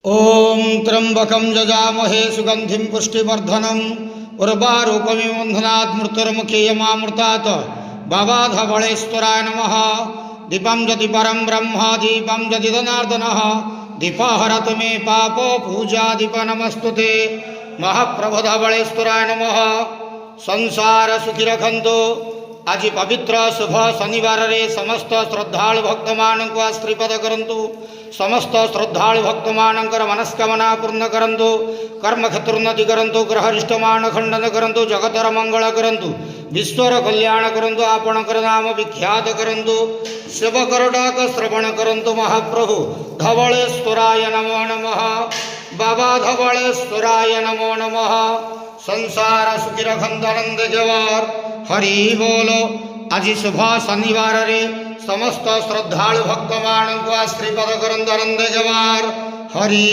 ओम त्र्यंबकं यजामहे सुगंधिं पुष्टिवर्धनम् उर्वारुकमिव बन्धनात् मृत्युर्मुखीयमामृतात् बाबाधवळेश्वराय नमः। दीपं ज्योति परं ब्रह्म दीपं ज्योति जनार्दनः दीपहरतु मे पापो पूजा दीप नमस्तुते। महाप्रभुधवळेश्वराय नमः। संसार सुखी रखंतु। आज पवित्र शुभ शनिवार रे समस्त श्रद्धालु भक्त मानक आश्रीपद करंतु। समस्त श्रद्धालु भक्त मानकर मनस्कामना पूर्ण करंतु। कर्म क्षेत्र उन्नति करंतु। ग्रहरिष्ट मान खंडन करंतु। जगतर मंगल करंतु। विश्वर कल्याण करंतु। आपणकर नाम विख्यात करंतु। सेवकर डाक श्रवण करंतु। महाप्रभु धवळेश्वराय नमो नमः। बाबा धवळेश्वराय नमो नमः। संसार सुखी रखंतु आनंद जवार हरि बोलो। आज शुभ शनिवार रे समस्त श्रद्धालु भक्त मान आश्रीपद करंतु आनंद जवार हरि।